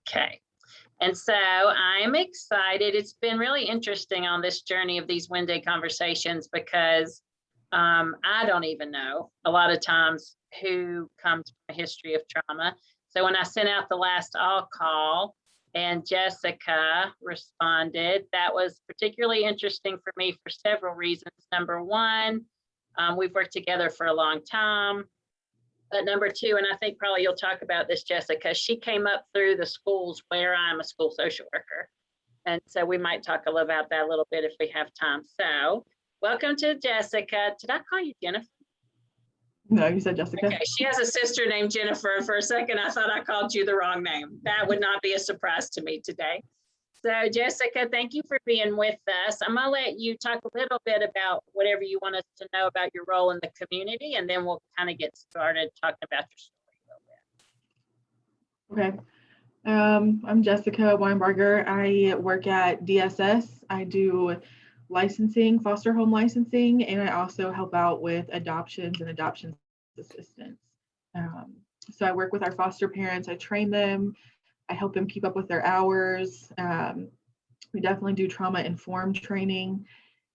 Okay. And so I'm excited. It's been really interesting on this journey of these Wednesday conversations because I don't even know a lot of times who comes from a history of trauma. So when I sent out the last all call and Jessica responded, that was particularly interesting for me for several reasons. Number one, we've worked together for a long time. But number two, and I think probably you'll talk about this, Jessica, she came up through the schools where I'm a school social worker. And so we might talk a little about that a little bit if we have time. So welcome to Jessica. Did I call you Jennifer? No, you said Jessica. Okay, she has a sister named Jennifer. For a second, I thought I called you the wrong name. That would not be a surprise to me today. So Jessica, thank you for being with us. I'm gonna let you talk a little bit about whatever you want us to know about your role in the community, and then we'll kind of get started talking about your story a little bit. Okay. I'm Jessica Winebarger. I work at DSS. I do licensing, foster home licensing, and I also help out with adoptions and adoption assistance. So I work with our foster parents. I train them. I help them keep up with their hours. We definitely do trauma-informed training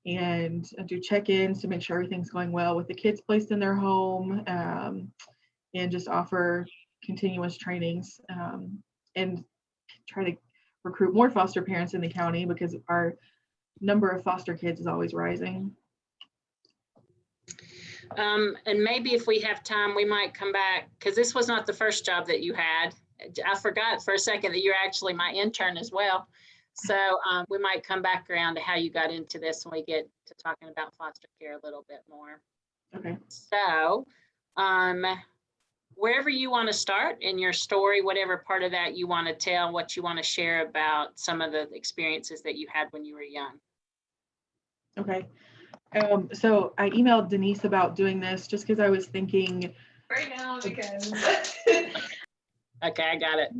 and do check-ins to make sure everything's going well with the kids placed in their home, and just offer continuous trainings and try to recruit more foster parents in the county because our number of foster kids is always rising. And maybe if we have time, we might come back, because this was not the first job that you had. I forgot for a second that you're actually my intern as well. So we might come back around to how you got into this when we get to talking about foster care a little bit more. Okay. So wherever you want to start in your story, whatever part of that you want to tell, what you want to share about some of the experiences that you had when you were young. Okay. So I emailed Denise about doing this just because I was thinking right now because okay, I got it.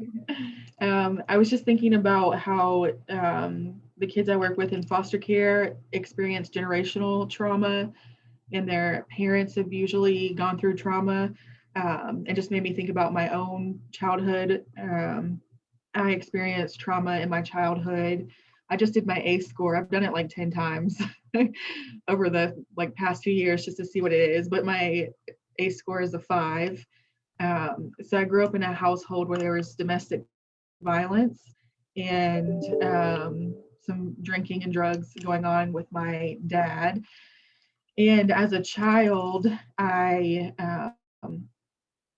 I was just thinking about how the kids I work with in foster care experience generational trauma, and their parents have usually gone through trauma. It just made me think about my own childhood. I experienced trauma in my childhood. I just did my ACE score. I've done it like 10 times over the past few years just to see what it is. But my ACE score is a 5. So I grew up in a household where there was domestic violence and some drinking and drugs going on with my dad. And as a child, I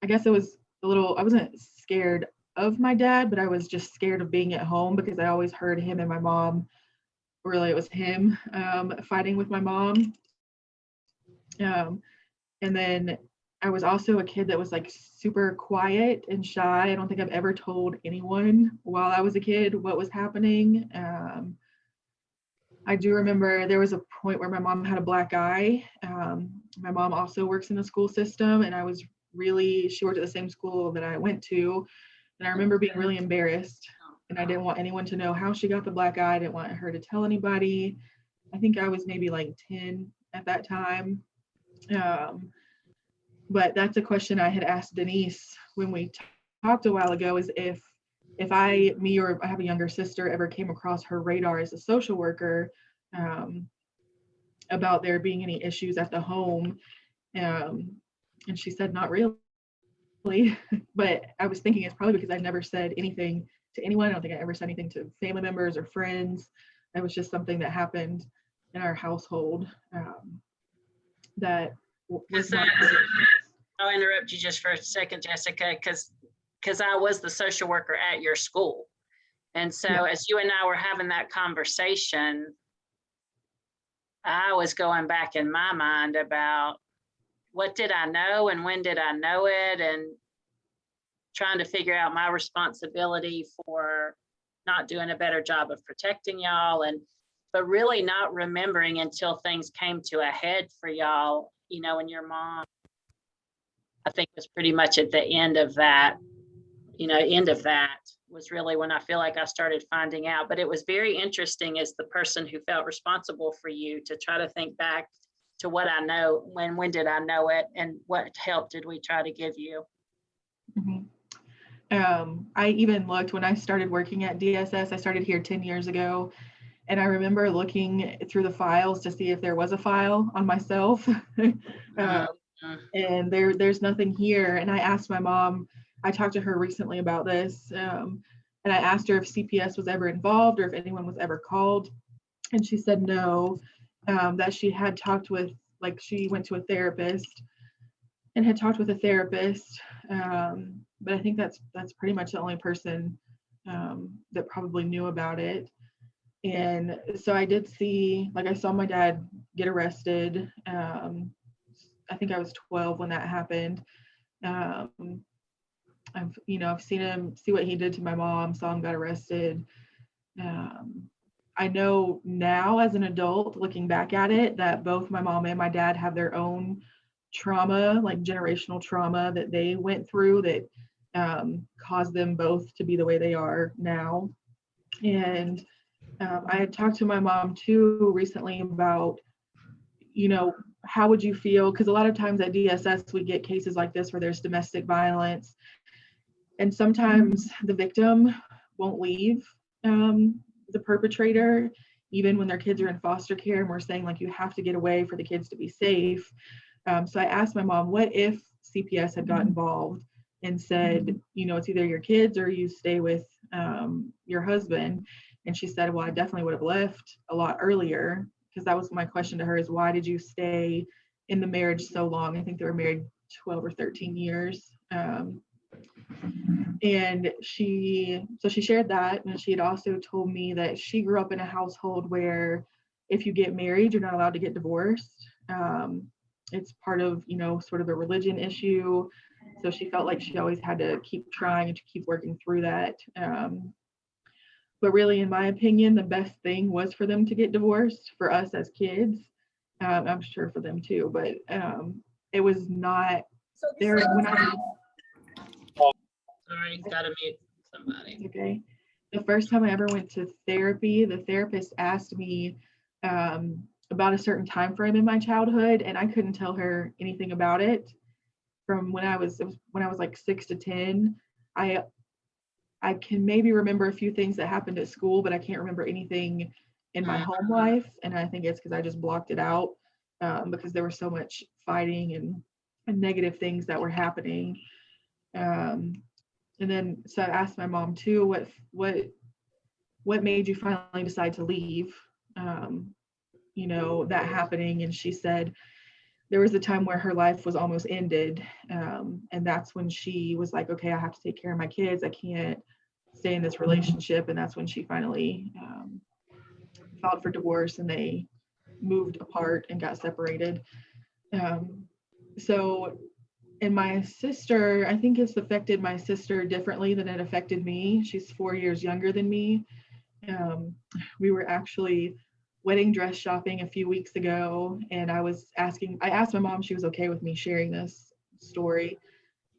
guess it was I wasn't scared of my dad, but I was just scared of being at home because I always heard him and my mom, really it was him fighting with my mom. And then I was also a kid that was super quiet and shy. I don't think I've ever told anyone while I was a kid what was happening. I do remember there was a point where my mom had a black eye. My mom also works in the school system, and she worked at the same school that I went to. And I remember being really embarrassed, and I didn't want anyone to know how she got the black eye. I didn't want her to tell anybody. I think I was maybe 10 at that time. But that's a question I had asked Denise when we talked a while ago, is if me or I have a younger sister ever came across her radar as a social worker about there being any issues at the home. And she said, not really. But I was thinking it's probably because I never said anything to anyone. I don't think I ever said anything to family members or friends. It was just something that happened in our household that was not. I'll interrupt you just for a second, Jessica, because I was the social worker at your school. And so as you and I were having that conversation, I was going back in my mind about what did I know and when did I know it, and trying to figure out my responsibility for not doing a better job of protecting y'all, but really not remembering until things came to a head for y'all, and your mom, I think, was pretty much at the end of that, was really when I feel like I started finding out. But it was very interesting as the person who felt responsible for you to try to think back to what I know, when did I know it, and what help did we try to give you? Mm-hmm. I even looked when I started working at DSS. I started here 10 years ago, and I remember looking through the files to see if there was a file on myself. Uh, And there's nothing here. And I asked my mom, I talked to her recently about this, and I asked her if CPS was ever involved or if anyone was ever called. And she said no, that she had talked with, like, she went to a therapist and had talked with a therapist. But I think that's pretty much the only person that probably knew about it. And so I did see, like, I saw my dad get arrested. I think I was 12 when that happened. Um, I've seen him see what he did to my mom, saw him got arrested. I know now as an adult, looking back at it, that both my mom and my dad have their own trauma, like generational trauma that they went through that caused them both to be the way they are now. And I had talked to my mom too recently about, how would you feel? Because a lot of times at DSS, we get cases like this where there's domestic violence. And sometimes the victim won't leave the perpetrator, even when their kids are in foster care. And we're saying, like, you have to get away for the kids to be safe. So I asked my mom, what if CPS had got involved and said, it's either your kids or you stay with your husband? And she said, well, I definitely would have left a lot earlier, because that was my question to her, is why did you stay in the marriage so long? I think they were married 12 or 13 years. And she shared that. And she had also told me that she grew up in a household where if you get married, you're not allowed to get divorced. It's part of, sort of a religion issue. So she felt like she always had to keep trying and to keep working through that. But really, in my opinion, the best thing was for them to get divorced for us as kids. I'm sure for them too, but it was not there when I. Sorry, gotta mute somebody. Okay. The first time I ever went to therapy, the therapist asked me about a certain time frame in my childhood, and I couldn't tell her anything about it. From when I was like 6 to 10. I can maybe remember a few things that happened at school, but I can't remember anything in my home life. And I think it's because I just blocked it out because there was so much fighting and negative things that were happening. And then so I asked my mom too, what made you finally decide to leave? That happening. And she said there was a time where her life was almost ended. And that's when she was like, okay, I have to take care of my kids. I can't stay in this relationship. And that's when she finally filed for divorce, and they moved apart and got separated. And my sister, I think it's affected my sister differently than it affected me. She's 4 years younger than me. We were actually wedding dress shopping a few weeks ago, and I asked my mom if she was okay with me sharing this story.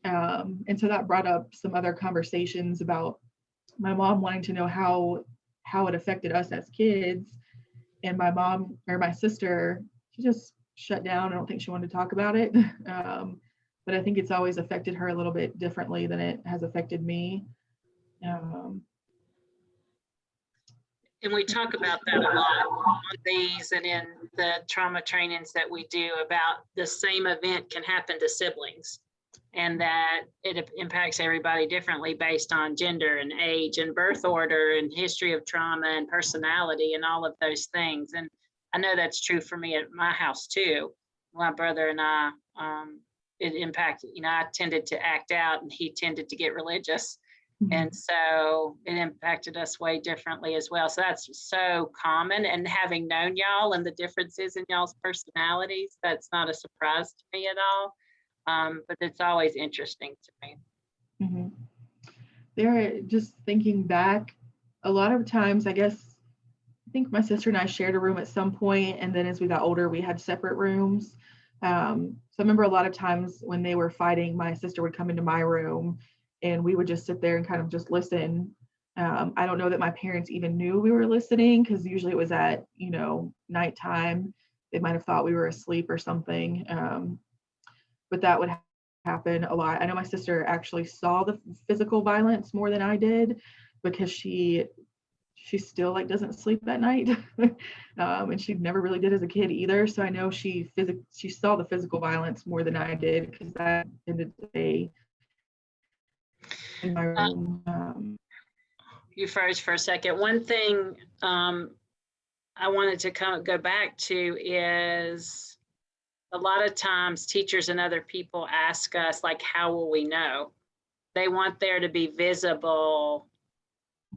And so that brought up some other conversations about my mom wanting to know how it affected us as kids. And my sister, she just shut down. I don't think she wanted to talk about it. But I think it's always affected her a little bit differently than it has affected me. And we talk about that a lot on these and in the trauma trainings that we do, about the same event can happen to siblings, and that it impacts everybody differently based on gender and age and birth order and history of trauma and personality and all of those things. And I know that's true for me at my house too. My brother and I, it impacted, I tended to act out and he tended to get religious. Mm-hmm. And so it impacted us way differently as well. So that's so common. And having known y'all and the differences in y'all's personalities, that's not a surprise to me at all. But it's always interesting to me. Mm-hmm. There, just thinking back, a lot of times, I think my sister and I shared a room at some point, and then as we got older, we had separate rooms. So I remember a lot of times when they were fighting, my sister would come into my room, and we would just sit there and kind of just listen. I don't know that my parents even knew we were listening, because usually it was at, nighttime. They might have thought we were asleep or something. But that would happen a lot. I know my sister actually saw the physical violence more than I did because she still like doesn't sleep at night. And she never really did as a kid either. So I know she saw the physical violence more than I did because I ended the day in my room. You froze for a second. One thing I wanted to go back to is a lot of times teachers and other people ask us, like, how will we know? They want there to be visible.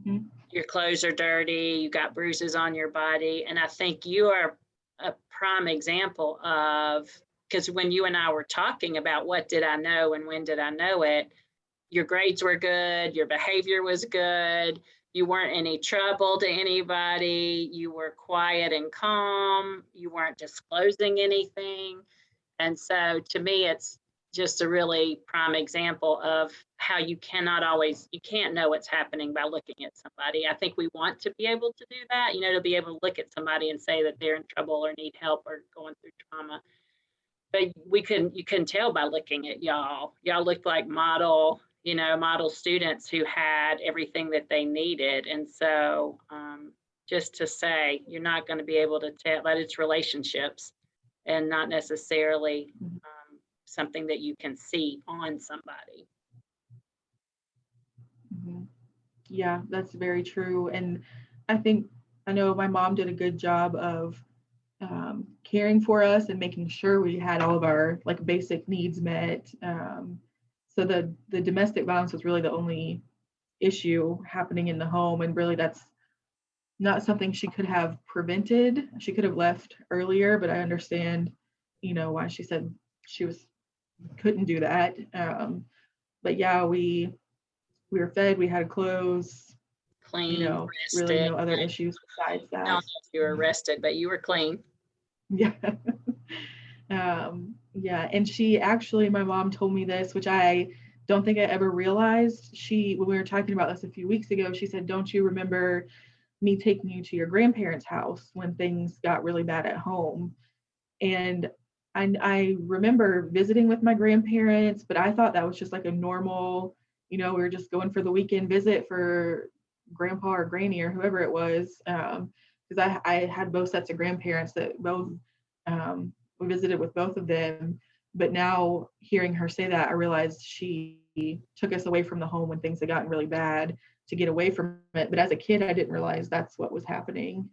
Mhm. Your clothes are dirty, you got bruises on your body. And I think you are a prime example of, because when you and I were talking about what did I know and when did I know it, your grades were good, your behavior was good, you weren't any trouble to anybody, you were quiet and calm, you weren't disclosing anything. And so to me, it's just a really prime example of how you can't know what's happening by looking at somebody. I think we want to be able to do that, to be able to look at somebody and say that they're in trouble or need help or going through trauma. But you couldn't tell by looking at y'all. Y'all looked like model students who had everything that they needed. And so just to say, you're not going to be able to tell that it's relationships and not necessarily something that you can see on somebody. Mhm. Yeah, that's very true. And I know my mom did a good job of caring for us and making sure we had all of our like basic needs met. So the domestic violence was really the only issue happening in the home, and really that's not something she could have prevented. She could have left earlier, but I understand, why she said she couldn't do that. But yeah, we were fed, we had clothes, Clean, really rested. no other issues besides I don't that. know if you were arrested, but you were clean. Yeah. Yeah. And my mom told me this, which I don't think I ever realized. When we were talking about this a few weeks ago, she said, "Don't you remember me taking you to your grandparents' house when things got really bad at home?" And I remember visiting with my grandparents, but I thought that was just like a normal, we were just going for the weekend visit for grandpa or granny or whoever it was. Because I had both sets of grandparents that both, we visited with both of them. But now hearing her say that, I realized she took us away from the home when things had gotten really bad to get away from it. But as a kid, I didn't realize that's what was happening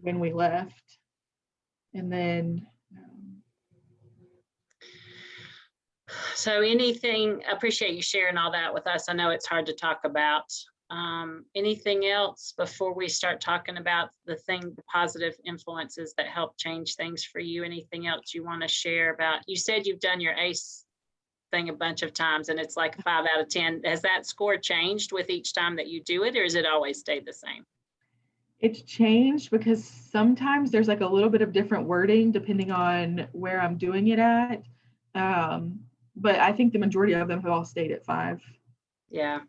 when we left. And then So I appreciate you sharing all that with us. I know it's hard to talk about. Anything else before we start talking about the positive influences that help change things for you? Anything else you want to share about? You said you've done your ACE thing a bunch of times and it's like 5 out of 10. Has that score changed with each time that you do it, or has it always stayed the same? It's changed because sometimes there's like a little bit of different wording depending on where I'm doing it at. But I think the majority of them have all stayed at 5. Yeah.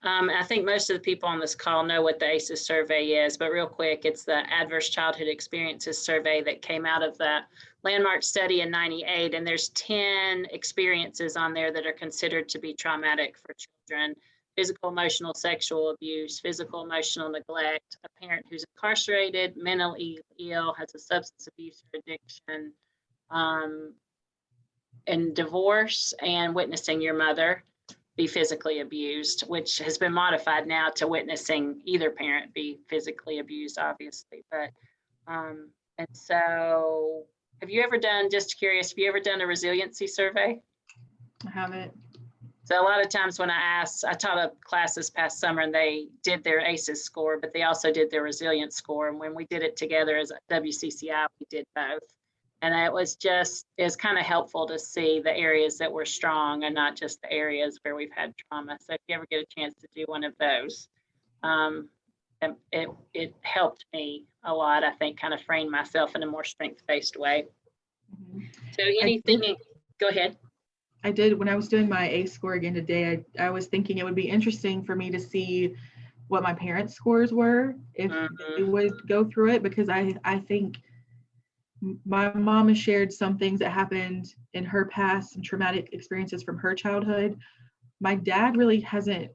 I think most of the people on this call know what the ACEs survey is, but real quick, it's the Adverse Childhood Experiences Survey that came out of the landmark study in '98. And there's 10 experiences on there that are considered to be traumatic for children: physical, emotional, sexual abuse, physical, emotional neglect, a parent who's incarcerated, mentally ill, has a substance abuse or addiction, and divorce, and witnessing your mother be physically abused, which has been modified now to witnessing either parent be physically abused, obviously. But, and so just curious, have you ever done a resiliency survey? I haven't. So a lot of times when I taught a class this past summer and they did their ACEs score, but they also did their resilience score. And when we did it together as a WCCI, we did both. And it was kind of helpful to see the areas that were strong and not just the areas where we've had trauma. So if you ever get a chance to do one of those, it helped me a lot, I think, kind of frame myself in a more strength-based way. Mm-hmm. So go ahead. I did, when I was doing my ACE score again today, I was thinking it would be interesting for me to see what my parents' scores were if they would go through it, because I think my mom has shared some things that happened in her past, some traumatic experiences from her childhood. My dad really hasn't.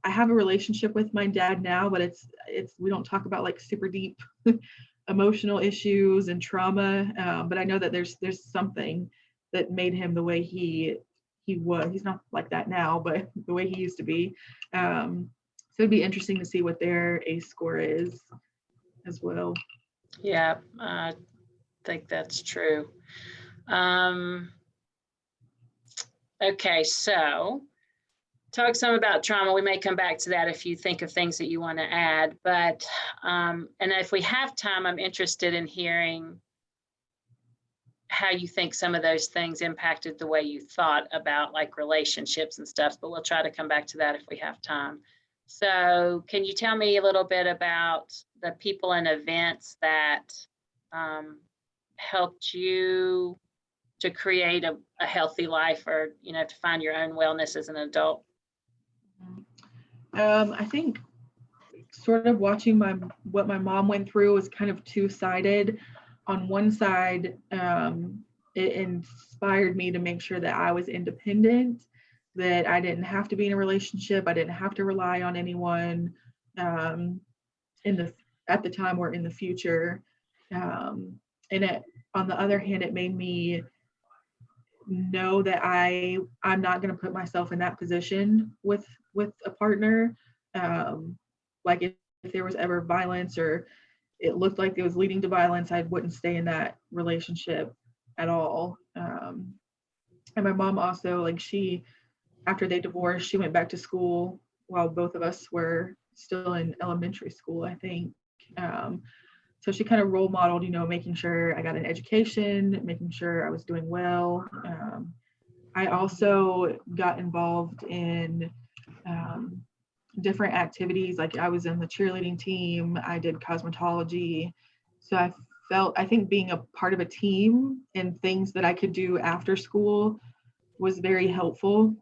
I have a relationship with my dad now, but it's we don't talk about like super deep emotional issues and trauma. But I know that there's something that made him the way he was. He's not like that now, but the way he used to be. So it'd be interesting to see what their ACE score is as well. Yeah, I think that's true. Okay, so talk some about trauma. We may come back to that if you think of things that you want to add, but and if we have time, I'm interested in hearing how you think some of those things impacted the way you thought about like relationships and stuff, but we'll try to come back to that if we have time. So can you tell me a little bit about the people and events that helped you to create a healthy life, or, you know, to find your own wellness as an adult? I think sort of watching what my mom went through was kind of two-sided. On one side, it inspired me to make sure that I was independent, that I didn't have to be in a relationship, I didn't have to rely on anyone at the time or in the future. And on the other hand, it made me know that I'm not going to put myself in that position with a partner. Like if there was ever violence or it looked like it was leading to violence, I wouldn't stay in that relationship at all. And my mom also, like after they divorced, she went back to school while both of us were still in elementary school, I think. So she kind of role modeled, you know, making sure I got an education, making sure I was doing well. I also got involved in different activities. Like I was in the cheerleading team, I did cosmetology. So I think being a part of a team and things that I could do after school was very helpful.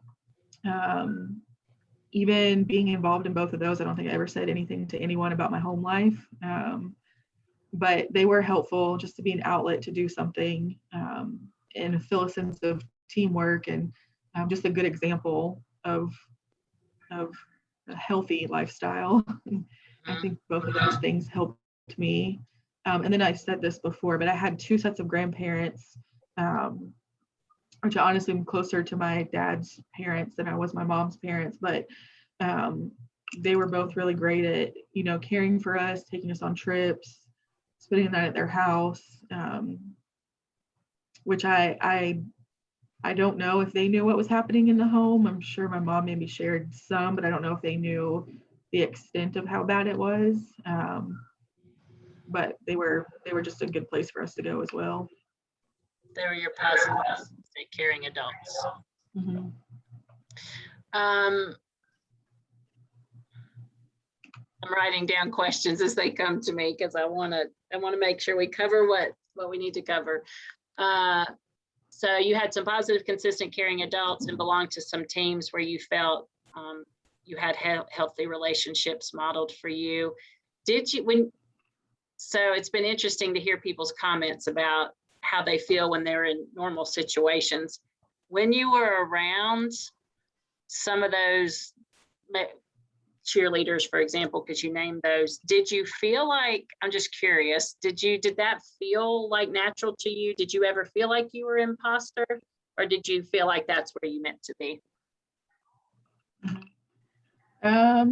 Even being involved in both of those, I don't think I ever said anything to anyone about my home life. But they were helpful just to be an outlet to do something and feel a sense of teamwork and just a good example of a healthy lifestyle. I think both of those things helped me. And then I said this before, but I had two sets of grandparents, which honestly I'm closer to my dad's parents than I was my mom's parents, but they were both really great at, you know, caring for us, taking us on trips, spending the night at their house, which I don't know if they knew what was happening in the home. I'm sure my mom maybe shared some, but I don't know if they knew the extent of how bad it was. But they were just a good place for us to go as well. They were your positive, caring adults. Mm-hmm. I'm writing down questions as they come to me because I want to make sure we cover what we need to cover. So you had some positive, consistent, caring adults and belonged to some teams where you felt you had healthy relationships modeled for you. So it's been interesting to hear people's comments about how they feel when they're in normal situations. When you were around some of those cheerleaders, for example, because you named those, did you feel like, I'm just curious, did that feel like natural to you? Did you ever feel like you were imposter, or did you feel like that's where you meant to be? I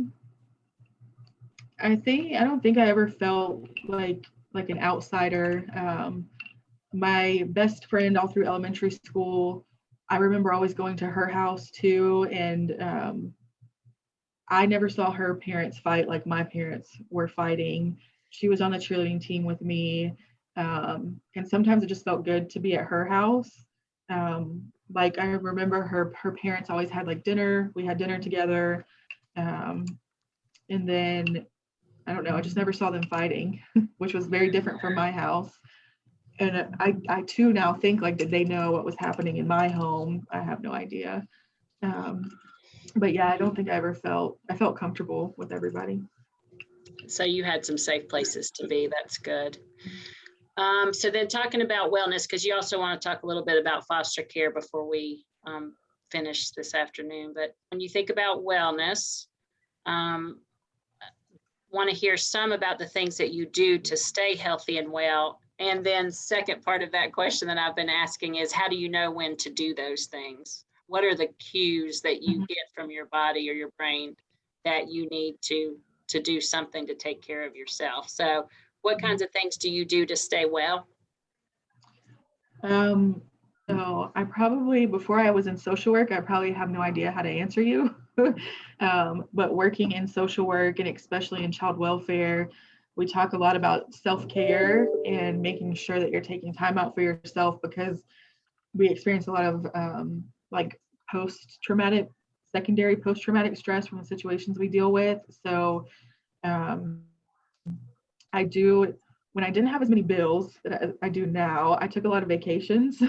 don't think I ever felt like an outsider. My best friend all through elementary school, I remember always going to her house too, and I never saw her parents fight like my parents were fighting. She was on the cheerleading team with me, and sometimes it just felt good to be at her house. Like I remember her parents always had like dinner. We had dinner together, and then I don't know, I just never saw them fighting, which was very different from my house. And I too now think like, did they know what was happening in my home? I have no idea. But yeah, I don't think I felt comfortable with everybody. So you had some safe places to be. That's good. So then talking about wellness, because you also want to talk a little bit about foster care before we finish this afternoon. But when you think about wellness, want to hear some about the things that you do to stay healthy and well. And then second part of that question that I've been asking is, how do you know when to do those things? What are the cues that you get from your body or your brain that you need to do something to take care of yourself? So what kinds of things do you do to stay well? So I probably, before I was in social work, I probably have no idea how to answer you. But working in social work and especially in child welfare, we talk a lot about self-care and making sure that you're taking time out for yourself, because we experience a lot of like secondary post-traumatic stress from the situations we deal with. So when I didn't have as many bills that I do now, I took a lot of vacations.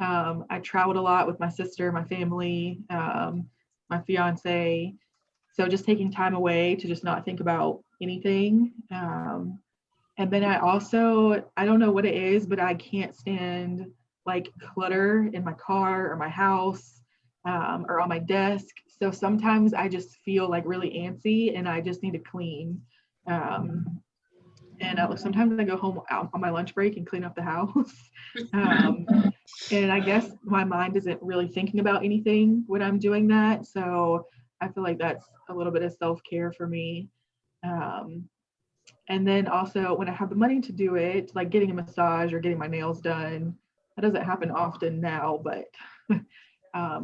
I traveled a lot with my sister, my family, my fiance. So just taking time away to just not think about anything. And then I don't know what it is, but I can't stand like clutter in my car or my house or on my desk. So sometimes I just feel like really antsy and I just need to clean. And sometimes I go home out on my lunch break and clean up the house. And I guess my mind isn't really thinking about anything when I'm doing that. So I feel like that's a little bit of self-care for me. And then also when I have the money to do it, like getting a massage or getting my nails done, that doesn't happen often now, but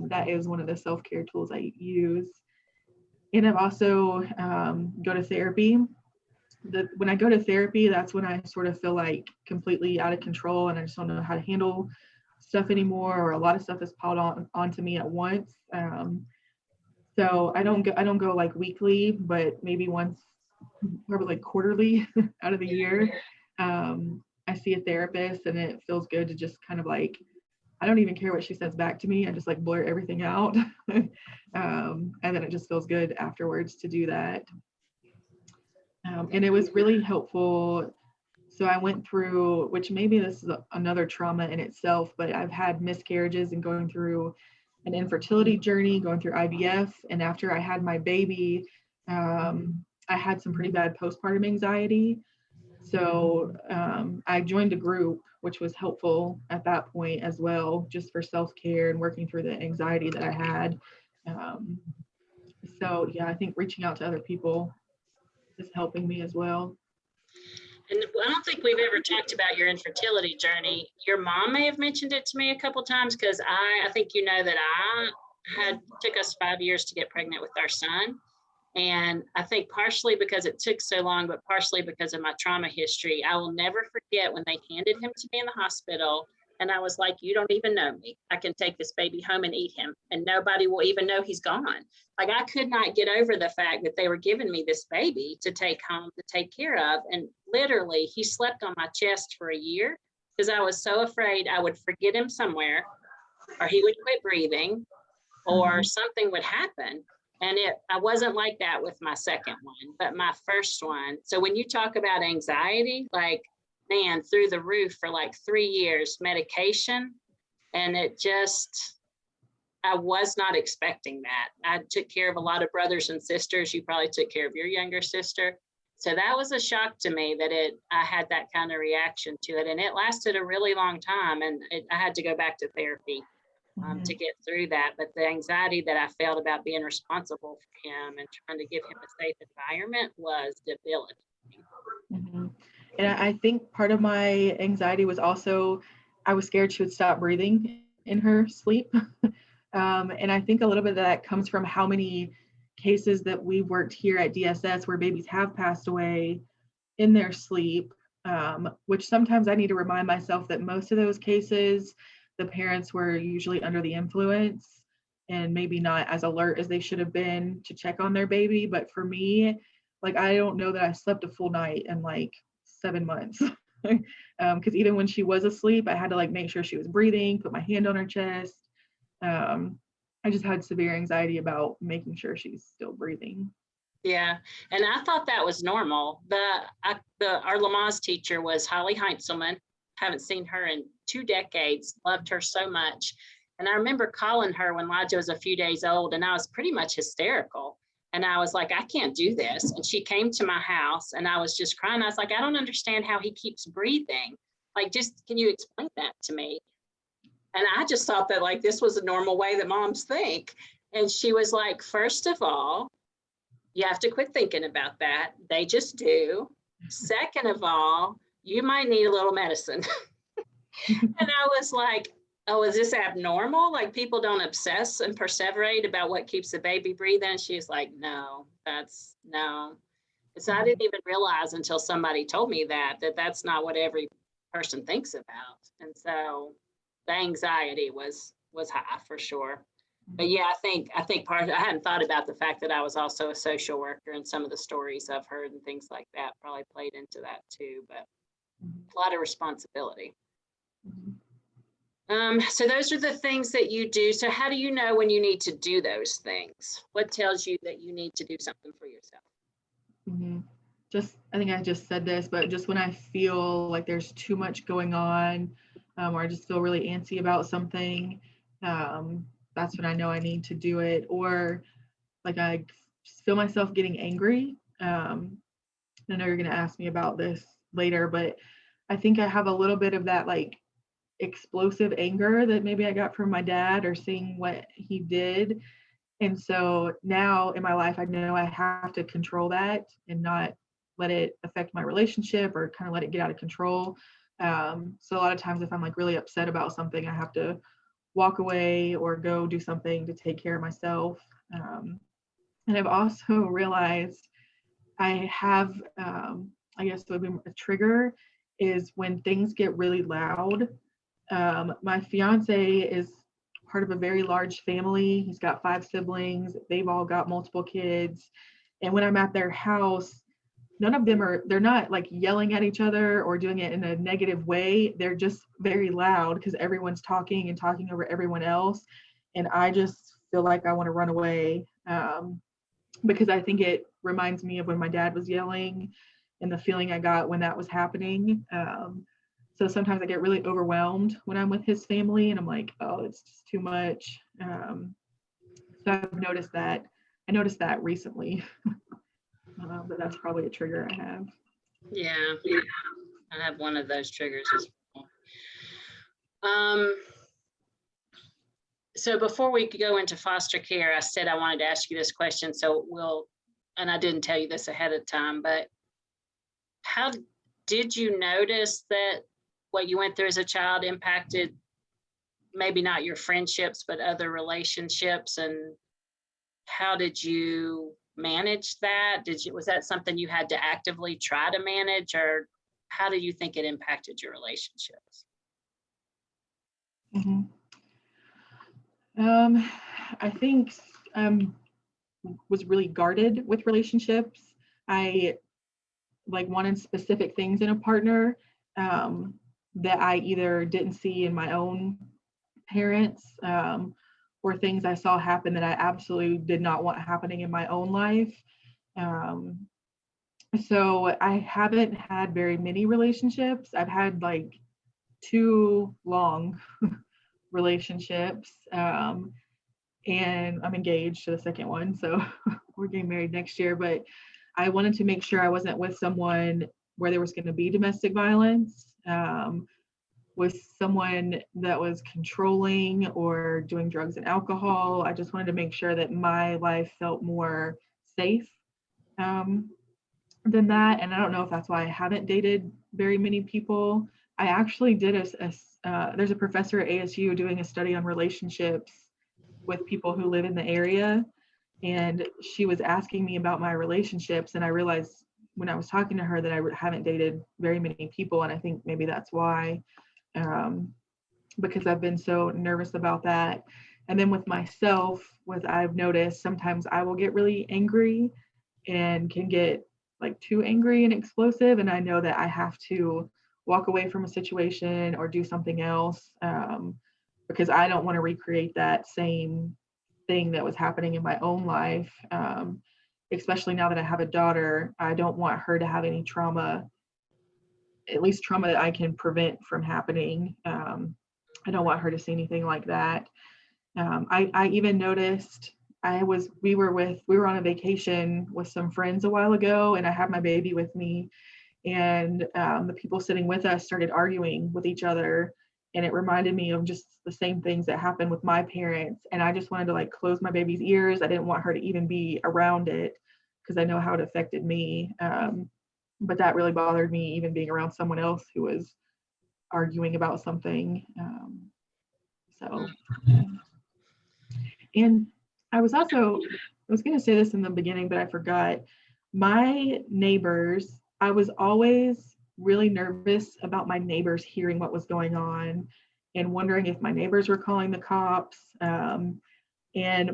that is one of the self-care tools I use. And I've also go to therapy. When I go to therapy, that's when I sort of feel like completely out of control and I just don't know how to handle stuff anymore, or a lot of stuff is piled onto me at once. So I don't go like weekly, but maybe once, probably like quarterly out of the year. I see a therapist and it feels good to just kind of like, I don't even care what she says back to me. I just like blur everything out. And then it just feels good afterwards to do that. And it was really helpful. So I went through, which maybe this is another trauma in itself, but I've had miscarriages and going through an infertility journey, going through IVF. And after I had my baby, I had some pretty bad postpartum anxiety. So I joined a group, which was helpful at that point as well, just for self-care and working through the anxiety that I had. So yeah, I think reaching out to other people is helping me as well. And I don't think we've ever talked about your infertility journey. Your mom may have mentioned it to me a couple times, because I think you know that took us 5 years to get pregnant with our son. And I think partially because it took so long, but partially because of my trauma history. I will never forget when they handed him to me in the hospital. And I was like, you don't even know me. I can take this baby home and eat him, and nobody will even know he's gone. Like, I could not get over the fact that they were giving me this baby to take home, to take care of. And literally, he slept on my chest for a year because I was so afraid I would forget him somewhere, or he would quit breathing, or something would happen. And I wasn't like that with my second one, but my first one. So when you talk about anxiety, like, man, through the roof for like 3 years, medication. And I was not expecting that. I took care of a lot of brothers and sisters. You probably took care of your younger sister. So that was a shock to me that I had that kind of reaction to it. And it lasted a really long time. And I had to go back to therapy to get through that. But the anxiety that I felt about being responsible for him and trying to give him a safe environment was debilitating. Mm-hmm. And I think part of my anxiety was also, I was scared she would stop breathing in her sleep. And I think a little bit of that comes from how many cases that we've worked here at DSS where babies have passed away in their sleep, which sometimes I need to remind myself that most of those cases, the parents were usually under the influence and maybe not as alert as they should have been to check on their baby. But for me, like, I don't know that I slept a full night in like 7 months. Because even when she was asleep, I had to like make sure she was breathing, put my hand on her chest. I just had severe anxiety about making sure she's still breathing. Yeah, and I thought that was normal. Our Lamaze teacher was Holly Heintzelman. Haven't seen her in 2 decades. Loved her so much. And I remember calling her when Elijah was a few days old, and I was pretty much hysterical. And I was like, I can't do this. And she came to my house, and I was just crying. I was like, I don't understand how he keeps breathing. Like, just can you explain that to me? And I just thought that like this was a normal way that moms think. And she was like, first of all, you have to quit thinking about that. They just do. Second of all, you might need a little medicine. And I was like, oh, is this abnormal? Like people don't obsess and perseverate about what keeps the baby breathing? She's like, no, that's no. So I didn't even realize until somebody told me that that's not what every person thinks about. And so the anxiety was high for sure. But yeah, I think I hadn't thought about the fact that I was also a social worker, and some of the stories I've heard and things like that probably played into that too, but a lot of responsibility. So those are the things that you do. So how do you know when you need to do those things? What tells you that you need to do something for yourself? I think I just said this, but just when I feel like there's too much going on, or I just feel really antsy about something, that's when I know I need to do it. Or like I just feel myself getting angry. I know you're going to ask me about this later, but I think I have a little bit of that like explosive anger that maybe I got from my dad or seeing what he did. And so now in my life, I know I have to control that and not let it affect my relationship or kind of let it get out of control. So a lot of times if I'm like really upset about something, I have to walk away or go do something to take care of myself. And I've also realized I have, I guess would be a trigger is when things get really loud. My fiance is part of a very large family. He's got 5 siblings. They've all got multiple kids. And when I'm at their house, they're not like yelling at each other or doing it in a negative way. They're just very loud because everyone's talking and talking over everyone else. And I just feel like I want to run away because I think it reminds me of when my dad was yelling and the feeling I got when that was happening. So sometimes I get really overwhelmed when I'm with his family and I'm like, oh, it's just too much. So I've noticed that. I noticed that recently, but that's probably a trigger I have. Yeah, I have one of those triggers as well. So before we go into foster care, I said I wanted to ask you this question. So and I didn't tell you this ahead of time, but how did you notice that what you went through as a child impacted maybe not your friendships, but other relationships? And how did you manage that? Was that something you had to actively try to manage, or how do you think it impacted your relationships? I think was really guarded with relationships. I like wanted specific things in a partner that I either didn't see in my own parents or things I saw happen that I absolutely did not want happening in my own life. So I haven't had very many relationships. I've had like 2 long relationships. And I'm engaged to the second one. So we're getting married next year, but I wanted to make sure I wasn't with someone where there was going to be domestic violence, with someone that was controlling or doing drugs and alcohol. I just wanted to make sure that my life felt more safe than that. And I don't know if that's why I haven't dated very many people. I actually did there's a professor at ASU doing a study on relationships with people who live in the area. And she was asking me about my relationships. And I realized when I was talking to her that I haven't dated very many people. And I think maybe that's why, because I've been so nervous about that. And then with myself, I've noticed sometimes I will get really angry and can get like too angry and explosive. And I know that I have to walk away from a situation or do something else because I don't want to recreate that same thing that was happening in my own life. especially now that I have a daughter, I don't want her to have any trauma, at least trauma that I can prevent from happening. I don't want her to see anything like that. I even noticed we were on a vacation with some friends a while ago, and I had my baby with me, and the people sitting with us started arguing with each other, and it reminded me of just the same things that happened with my parents. And I just wanted to like close my baby's ears. I didn't want her to even be around it because I know how it affected me. But that really bothered me, even being around someone else who was arguing about something. So, and I was going to say this in the beginning, but I forgot. My neighbors, I was always really nervous about my neighbors hearing what was going on and wondering if my neighbors were calling the cops. And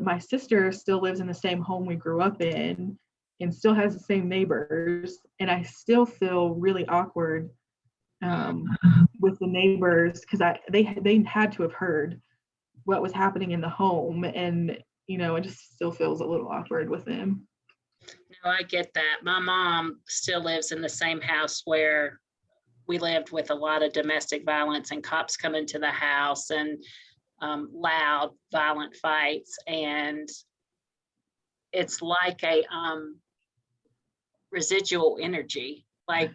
my sister still lives in the same home we grew up in and still has the same neighbors. And I still feel really awkward with the neighbors because they had to have heard what was happening in the home. And, it just still feels a little awkward with them. No, I get that. My mom still lives in the same house where we lived with a lot of domestic violence and cops come into the house and loud, violent fights. And it's like a residual energy. Like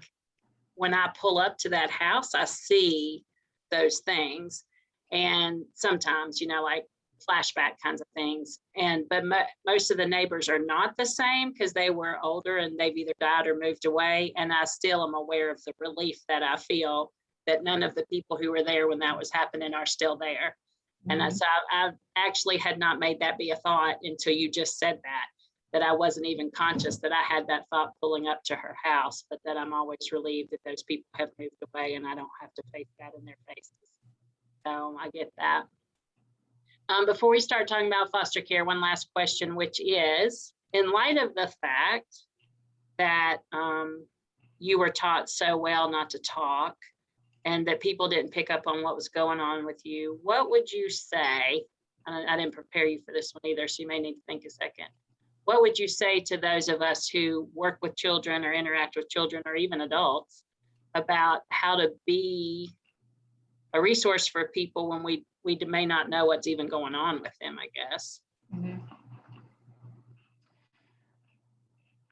when I pull up to that house, I see those things. And sometimes, like flashback kinds of things. But most of the neighbors are not the same because they were older and they've either died or moved away. And I still am aware of the relief that I feel that none of the people who were there when that was happening are still there. Mm-hmm. And so I actually had not made that be a thought until you just said that I wasn't even conscious that I had that thought pulling up to her house, but that I'm always relieved that those people have moved away and I don't have to face that in their faces. So I get that. Before we start talking about foster care, one last question, which is, in light of the fact that you were taught so well not to talk and that people didn't pick up on what was going on with you, what would you say? I didn't prepare you for this one either, so you may need to think a second. What would you say to those of us who work with children or interact with children or even adults about how to be a resource for people when we may not know what's even going on with them, I guess? Mm-hmm.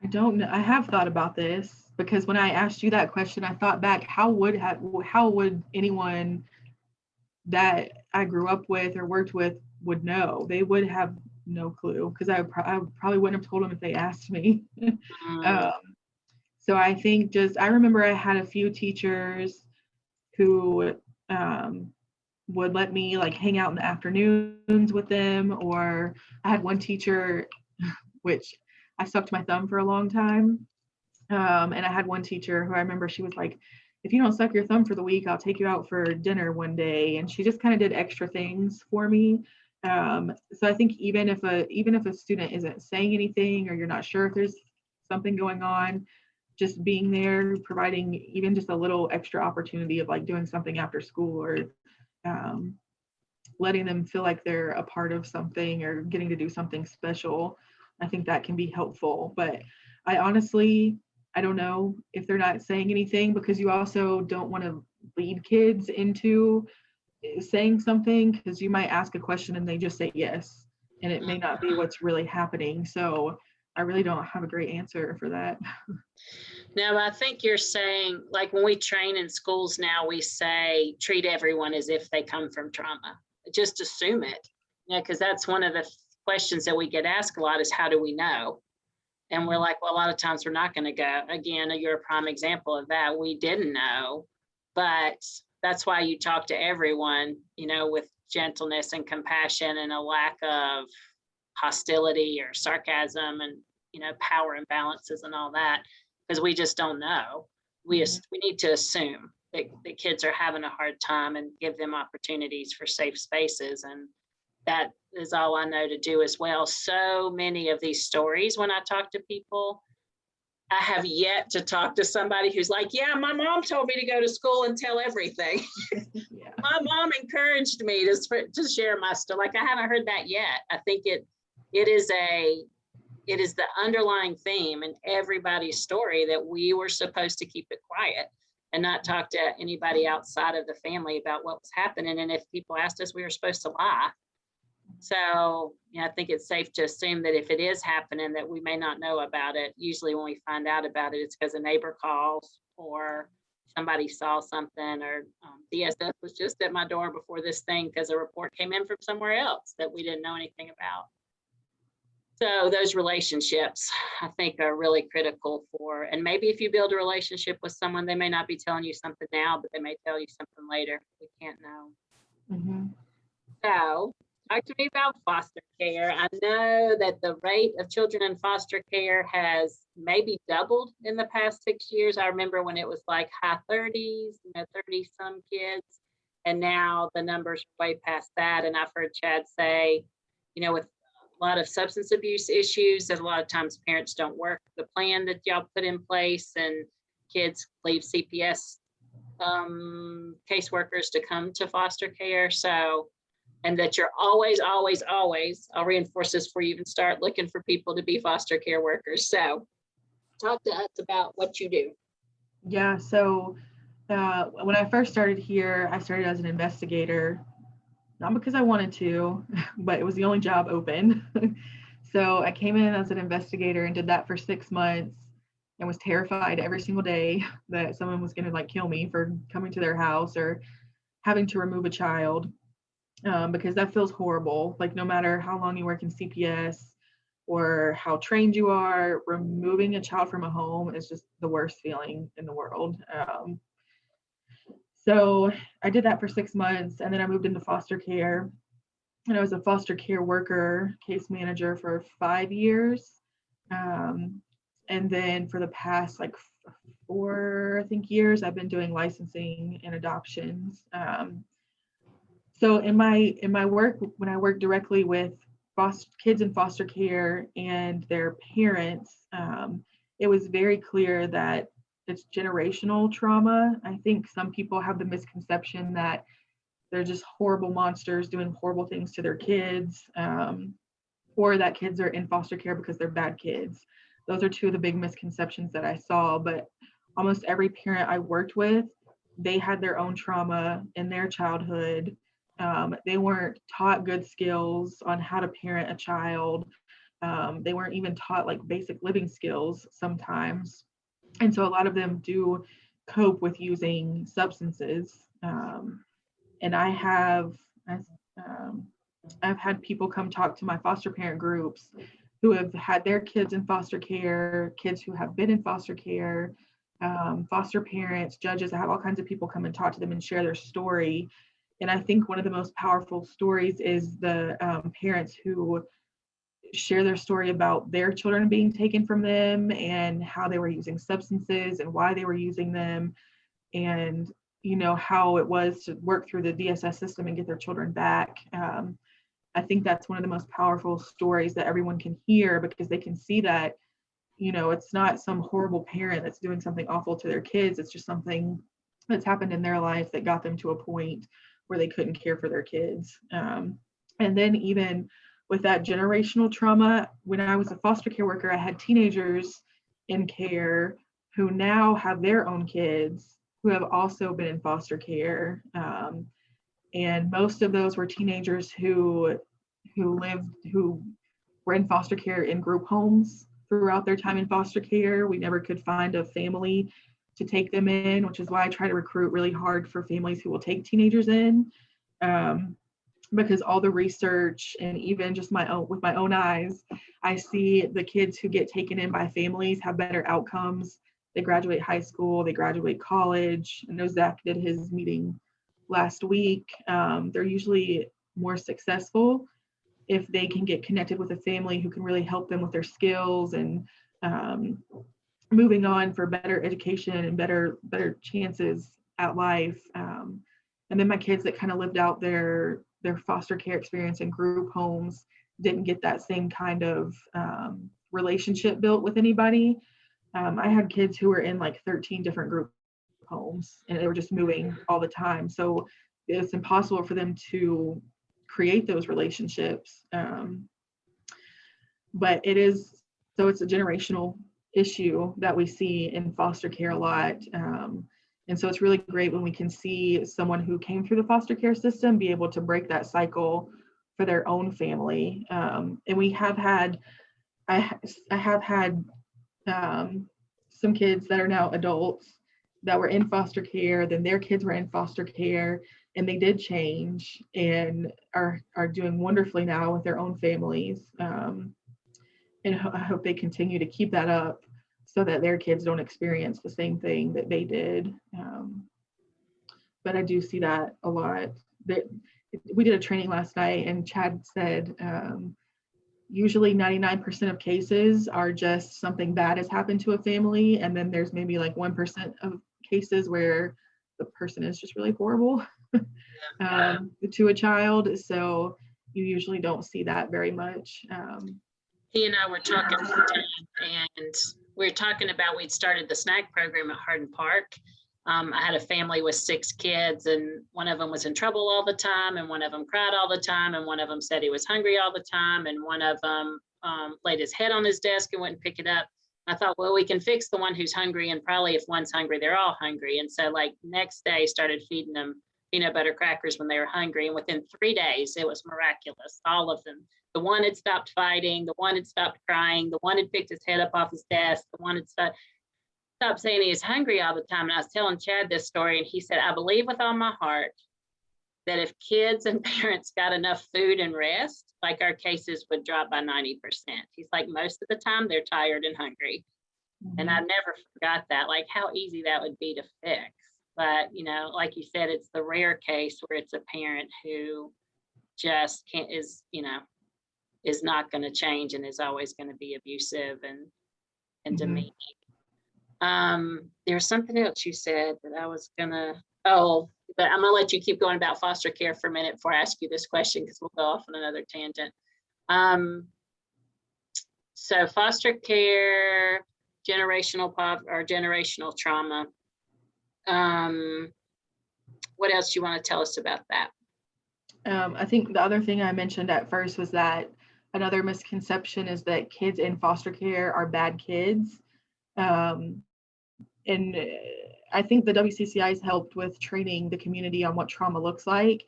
I don't know. I have thought about this because when I asked you that question, I thought back, how would anyone that I grew up with or worked with would know? They would have no clue because I probably wouldn't have told them if they asked me. So I think I remember I had a few teachers who would let me like hang out in the afternoons with them, or I had one teacher which I sucked my thumb for a long time, and I had one teacher who I remember she was like, if you don't suck your thumb for the week, I'll take you out for dinner one day. And she just kind of did extra things for me. So I think even if a student isn't saying anything or you're not sure if there's something going on, just being there, providing even just a little extra opportunity of like doing something after school or letting them feel like they're a part of something or getting to do something special. I think that can be helpful. But I don't know if they're not saying anything, because you also don't want to lead kids into saying something, because you might ask a question and they just say yes, and it may not be what's really happening. So I really don't have a great answer for that. No, I think you're saying, like when we train in schools now, we say treat everyone as if they come from trauma. Just assume it. Because that's one of the questions that we get asked a lot is, how do we know? And we're like, well, a lot of times we're not going to go. Again, you're a prime example of that. We didn't know, but that's why you talk to everyone, with gentleness and compassion and a lack of hostility or sarcasm and, power imbalances and all that, because we just don't know. We need to assume that the kids are having a hard time and give them opportunities for safe spaces. And that is all I know to do as well. So many of these stories, when I talk to people, I have yet to talk to somebody who's like, yeah, my mom told me to go to school and tell everything. Yeah. My mom encouraged me to share my story. Like, I haven't heard that yet. I think it is it is the underlying theme in everybody's story that we were supposed to keep it quiet and not talk to anybody outside of the family about what was happening. And if people asked us, we were supposed to lie. So, I think it's safe to assume that if it is happening, that we may not know about it. Usually when we find out about it, it's because a neighbor calls or somebody saw something, or DSS was just at my door before this thing because a report came in from somewhere else that we didn't know anything about. So those relationships, I think, are really critical for, and maybe if you build a relationship with someone, they may not be telling you something now, but they may tell you something later. We can't know. Mm-hmm. So talk to me about foster care. I know that the rate of children in foster care has maybe doubled in the past 6 years. I remember when it was like high 30s, 30 some kids, and now the numbers are way past that. And I've heard Chad say, with a lot of substance abuse issues, that a lot of times parents don't work the plan that y'all put in place, and kids leave CPS caseworkers to come to foster care. So, and that you're always, I'll reinforce this before you even start looking for people to be foster care workers. So talk to us about what you do. Yeah, so when I first started here, I started as an investigator, not because I wanted to, but it was the only job open. So I came in as an investigator and did that for 6 months and was terrified every single day that someone was going to kill me for coming to their house or having to remove a child, because that feels horrible. No matter how long you work in CPS or how trained you are, removing a child from a home is just the worst feeling in the world. So I did that for 6 months, and then I moved into foster care, and I was a foster care worker, case manager for 5 years. And then for the past 4, I think, years, I've been doing licensing and adoptions. So in my work, when I work directly with kids in foster care and their parents, it was very clear that it's generational trauma. I think some people have the misconception that they're just horrible monsters doing horrible things to their kids, or that kids are in foster care because they're bad kids. Those are two of the big misconceptions that I saw. But almost every parent I worked with, they had their own trauma in their childhood. They weren't taught good skills on how to parent a child. They weren't even taught basic living skills sometimes. And so a lot of them do cope with using substances. And I've had people come talk to my foster parent groups who have had their kids in foster care, kids who have been in foster care, foster parents, judges. I have all kinds of people come and talk to them and share their story. And I think one of the most powerful stories is the parents who share their story about their children being taken from them and how they were using substances and why they were using them, and how it was to work through the DSS system and get their children back. I think that's one of the most powerful stories that everyone can hear, because they can see that it's not some horrible parent that's doing something awful to their kids. It's just something that's happened in their life that got them to a point where they couldn't care for their kids. And then even with that generational trauma, when I was a foster care worker, I had teenagers in care who now have their own kids who have also been in foster care. And most of those were teenagers who were in foster care in group homes throughout their time in foster care. We never could find a family to take them in, which is why I try to recruit really hard for families who will take teenagers in, because all the research and even just with my own eyes, I see the kids who get taken in by families have better outcomes. They graduate high school, they graduate college. I know Zach did his meeting last week. They're usually more successful if they can get connected with a family who can really help them with their skills and moving on for better education and better chances at life. And then my kids that kind of lived out their foster care experience in group homes didn't get that same kind of relationship built with anybody. I had kids who were in 13 different group homes, and they were just moving all the time. So it's impossible for them to create those relationships. But it is So it's a generational issue that we see in foster care a lot. And so it's really great when we can see someone who came through the foster care system be able to break that cycle for their own family. And we have had, I have had some kids that are now adults that were in foster care, then their kids were in foster care, and they did change and are doing wonderfully now with their own families. And I hope they continue to keep that up so that their kids don't experience the same thing that they did. But I do see that a lot. We did a training last night, and Chad said usually 99% of cases are just something bad has happened to a family, and then there's maybe like 1% of cases where the person is just really horrible to a child. So you usually don't see that very much. He and I were talking one time, and we were talking about we'd started the snack program at Hardin Park. I had a family with 6 kids, and one of them was in trouble all the time, and one of them cried all the time, and one of them said he was hungry all the time, and one of them laid his head on his desk and wouldn't pick it up. I thought, well, we can fix the one who's hungry, and probably if one's hungry, they're all hungry. And so like next day started feeding them peanut butter crackers when they were hungry, and within 3 days, it was miraculous, all of them. The one had stopped fighting, the one had stopped crying, the one had picked his head up off his desk, the one had stopped saying he was hungry all the time. And I was telling Chad this story, and he said, I believe with all my heart that if kids and parents got enough food and rest, like our cases would drop by 90%. He's like, most of the time they're tired and hungry. Mm-hmm. And I never forgot that, like how easy that would be to fix. But, you know, like you said, it's the rare case where it's a parent who just can't, is not going to change and is always going to be abusive and mm-hmm. demeaning. There was something else you said that I was gonna, but I'm gonna let you keep going about foster care for a minute before I ask you this question, because we'll go off on another tangent. So foster care, generational trauma. What else do you want to tell us about that? I think the other thing I mentioned at first was that another misconception is that kids in foster care are bad kids. And I think the WCCI has helped with training the community on what trauma looks like.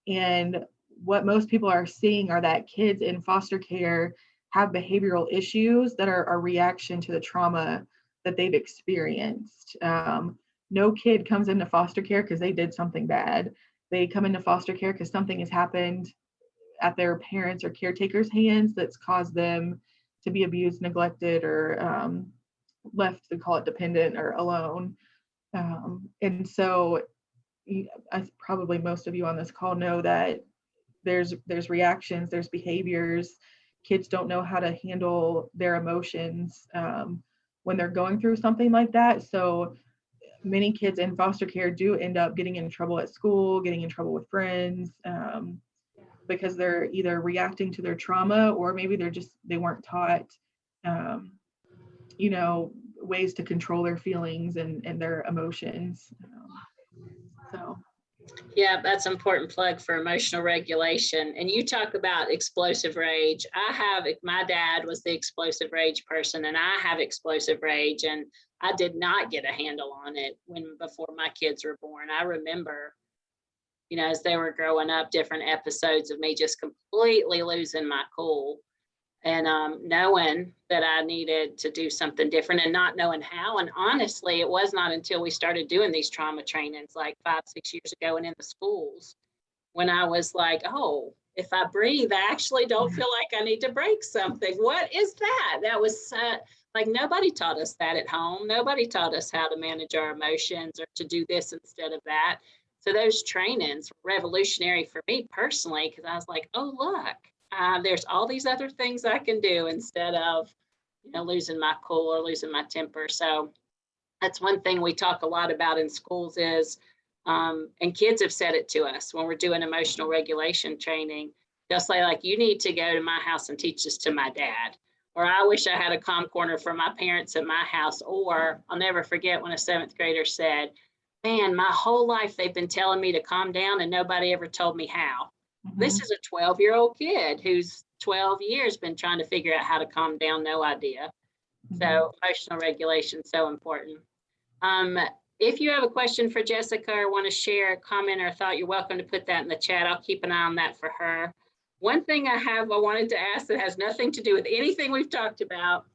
And what most people are seeing are that kids in foster care have behavioral issues that are a reaction to the trauma that they've experienced. No kid comes into foster care because they did something bad. They come into foster care because something has happened at their parents' or caretakers' hands that's caused them to be abused, neglected, or left, to call it dependent or alone. And so probably most of you on this call know that there's reactions, there's behaviors. Kids don't know how to handle their emotions when they're going through something like that. So many kids in foster care do end up getting in trouble at school, getting in trouble with friends, because they're either reacting to their trauma, or maybe they weren't taught ways to control their feelings and their emotions. Yeah, that's an important plug for emotional regulation. And you talk about explosive rage. My dad was the explosive rage person, and I have explosive rage, and I did not get a handle on it before my kids were born. I remember, as they were growing up, different episodes of me just completely losing my cool. And knowing that I needed to do something different and not knowing how. And honestly, it was not until we started doing these trauma trainings like 5-6 years ago and in the schools when I was like, oh, if I breathe, I actually don't feel like I need to break something. What is that? That was like nobody taught us that at home. Nobody taught us how to manage our emotions or to do this instead of that. So those trainings were revolutionary for me personally, because I was like, oh, look. There's all these other things I can do instead of, losing my cool or losing my temper. So that's one thing we talk a lot about in schools is, and kids have said it to us when we're doing emotional regulation training. They'll say, like, you need to go to my house and teach this to my dad. Or I wish I had a calm corner for my parents at my house. Or I'll never forget when a 7th grader said, man, my whole life they've been telling me to calm down and nobody ever told me how. Mm-hmm. This is a 12-year-old kid who's 12 years been trying to figure out how to calm down, no idea. So emotional regulation is so important. If you have a question for Jessica or want to share a comment or a thought, you're welcome to put that in the chat. I'll keep an eye on that for her. One thing I wanted to ask that has nothing to do with anything we've talked about.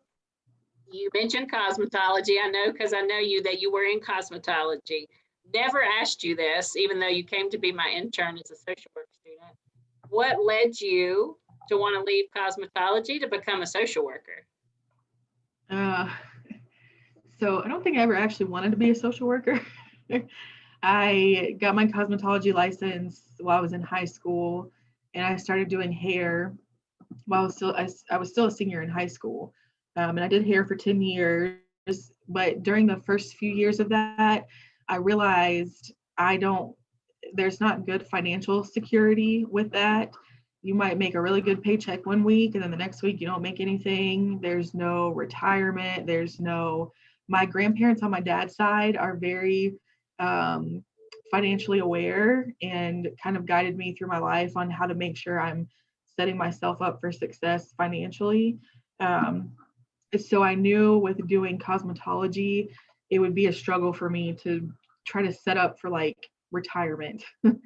You mentioned cosmetology. I know because I know you that you were in cosmetology. Never asked you this, even though you came to be my intern as a social work student. What led you to want to leave cosmetology to become a social worker? So I don't think I ever actually wanted to be a social worker. I got my cosmetology license while I was in high school, and I started doing hair while I was still a senior in high school. And I did hair for 10 years, but during the first few years of that, I realized there's not good financial security with that. You might make a really good paycheck one week, and then the next week you don't make anything. There's no retirement. My grandparents on my dad's side are very financially aware and kind of guided me through my life on how to make sure I'm setting myself up for success financially. So I knew with doing cosmetology, it would be a struggle for me to try to set up for like retirement. And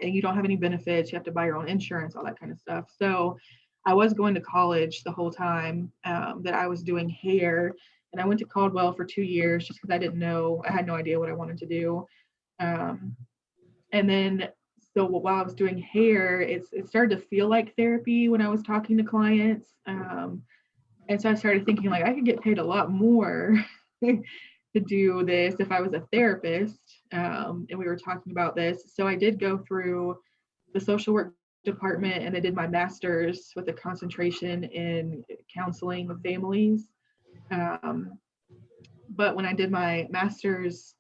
you don't have any benefits. You have to buy your own insurance, all that kind of stuff. So I was going to college the whole time that I was doing hair. And I went to Caldwell for 2 years just because I had no idea what I wanted to do. And then, so while I was doing hair, it started to feel like therapy when I was talking to clients. And so I started thinking like I could get paid a lot more to do this if I was a therapist. And we were talking about this. So I did go through the social work department and I did my master's with a concentration in counseling with families. But when I did my master's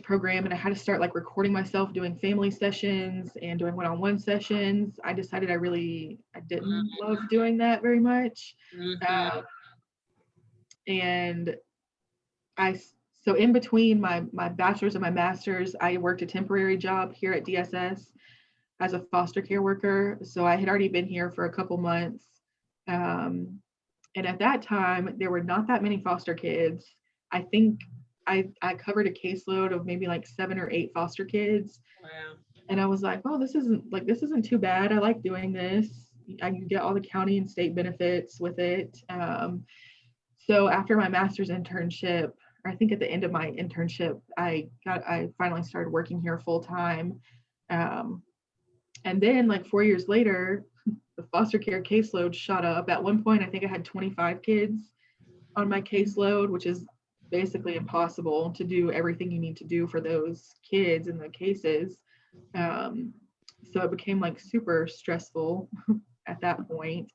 program and I had to start like recording myself doing family sessions and doing one-on-one sessions, I decided I didn't love doing that very much. So in between my bachelor's and my master's, I worked a temporary job here at DSS as a foster care worker. So I had already been here for a couple months. And at that time, there were not that many foster kids. I think I covered a caseload of maybe like 7 or 8 foster kids. Wow. And I was like, oh, this isn't too bad. I like doing this. I can get all the county and state benefits with it. So after my master's internship, I think at the end of my internship, I finally started working here full time. And then like 4 years later, the foster care caseload shot up. At one point, I think I had 25 kids on my caseload, which is basically impossible to do everything you need to do for those kids in the cases. So it became like super stressful at that point.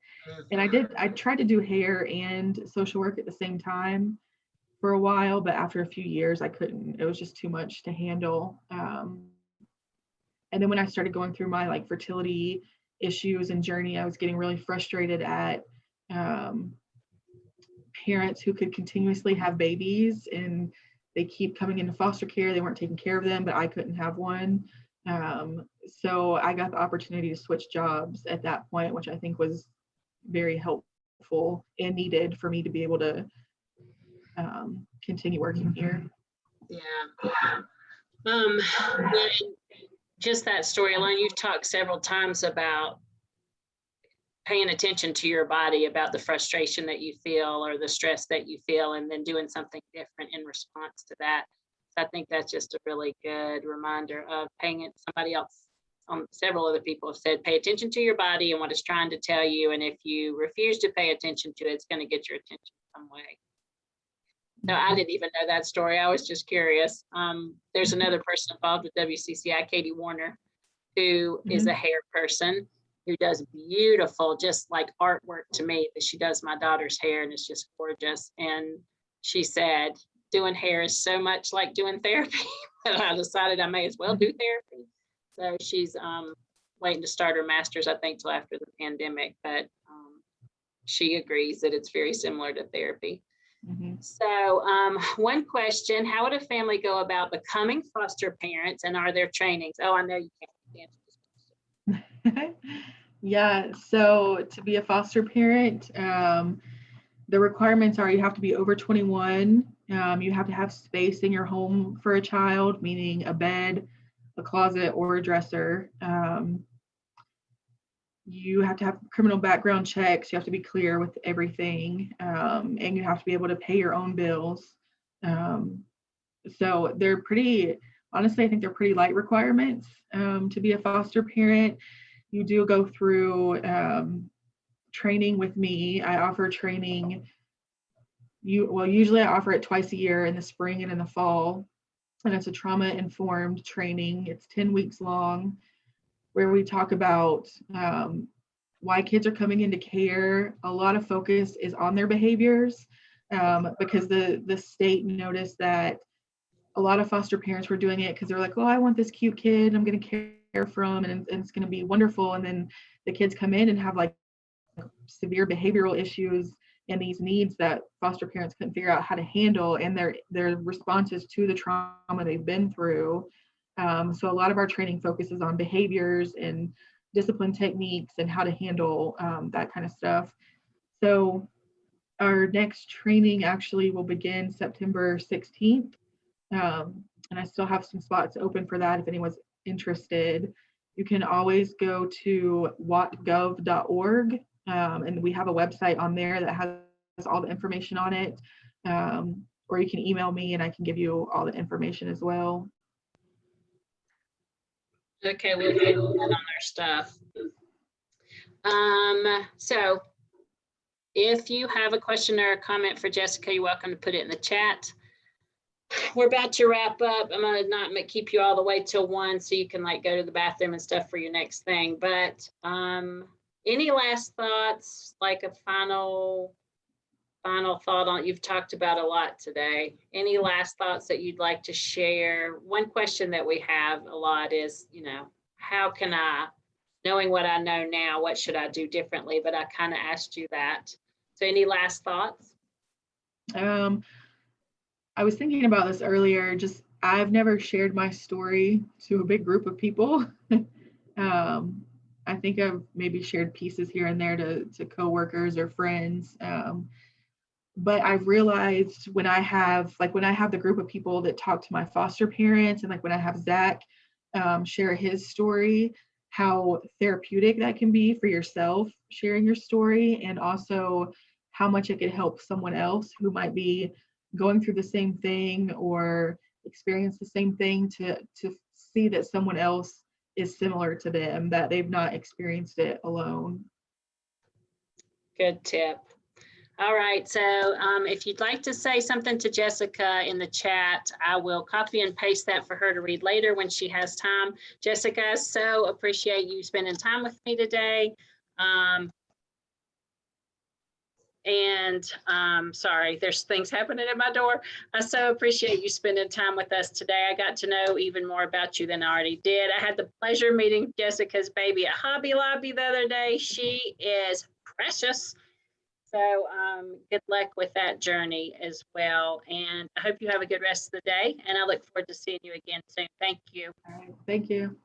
And I tried to do hair and social work at the same time for a while, but after a few years, I couldn't. It was just too much to handle. And then when I started going through my like fertility issues and journey, I was getting really frustrated at parents who could continuously have babies and they keep coming into foster care. They weren't taking care of them, but I couldn't have one. So I got the opportunity to switch jobs at that point, which I think was very helpful and needed for me to be able to continue working here. Yeah. Just that story alone, you've talked several times about paying attention to your body, about the frustration that you feel or the stress that you feel, and then doing something different in response to that. So I think that's just a really good reminder of paying it. Somebody else, several other people have said, pay attention to your body and what it's trying to tell you. And if you refuse to pay attention to it, it's going to get your attention some way. No, I didn't even know that story. I was just curious. There's another person involved with WCCI, Katie Warner, who is a hair person who does beautiful, just like artwork to me, that she does my daughter's hair and it's just gorgeous. And she said, doing hair is so much like doing therapy that I decided I may as well do therapy. So she's waiting to start her master's, I think, till after the pandemic, but she agrees that it's very similar to therapy. So one question, how would a family go about becoming foster parents and are there trainings? Oh, I know you can't answer this question. Yeah, so to be a foster parent, the requirements are you have to be over 21. You have to have space in your home for a child, meaning a bed, a closet, or a dresser. You have to have criminal background checks. You have to be clear with everything, and you have to be able to pay your own bills. Um, so they're pretty, honestly, I think they're pretty light requirements to be a foster parent. You do go through training with me. I offer training. Usually I offer it twice a year in the spring and in the fall, and it's a trauma-informed training. It's 10 weeks long, where we talk about why kids are coming into care. A lot of focus is on their behaviors because the state noticed that a lot of foster parents were doing it because they're like, oh, I want this cute kid I'm going to care from, and it's going to be wonderful. And then the kids come in and have like severe behavioral issues and these needs that foster parents couldn't figure out how to handle, and their responses to the trauma they've been through. So a lot of our training focuses on behaviors and discipline techniques and how to handle that kind of stuff. So our next training actually will begin September 16th. And I still have some spots open for that if anyone's interested. You can always go to watgov.org, and we have a website on there that has all the information on it. Or you can email me and I can give you all the information as well. Okay, we'll get on our stuff. So if you have a question or a comment for Jessica, you're welcome to put it in the chat. We're about to wrap up. I'm gonna not keep you all the way till 1 so you can like go to the bathroom and stuff for your next thing. But any last thoughts, like a final thought on, you've talked about a lot today. Any last thoughts that you'd like to share? One question that we have a lot is, how can I, knowing what I know now, what should I do differently? But I kind of asked you that. So any last thoughts? I was thinking about this earlier. Just I've never shared my story to a big group of people. I think I've maybe shared pieces here and there to coworkers or friends. But I've realized when I have the group of people that talk to my foster parents, and like when I have Zach share his story, how therapeutic that can be for yourself, sharing your story, and also how much it could help someone else who might be going through the same thing or experience the same thing, to see that someone else is similar to them, that they've not experienced it alone. Good tip. All right, so if you'd like to say something to Jessica in the chat, I will copy and paste that for her to read later when she has time. Jessica, so appreciate you spending time with me today. Sorry, there's things happening at my door. I so appreciate you spending time with us today. I got to know even more about you than I already did. I had the pleasure meeting Jessica's baby at Hobby Lobby the other day. She is precious. So good luck with that journey as well. And I hope you have a good rest of the day. And I look forward to seeing you again soon. Thank you. All right, thank you.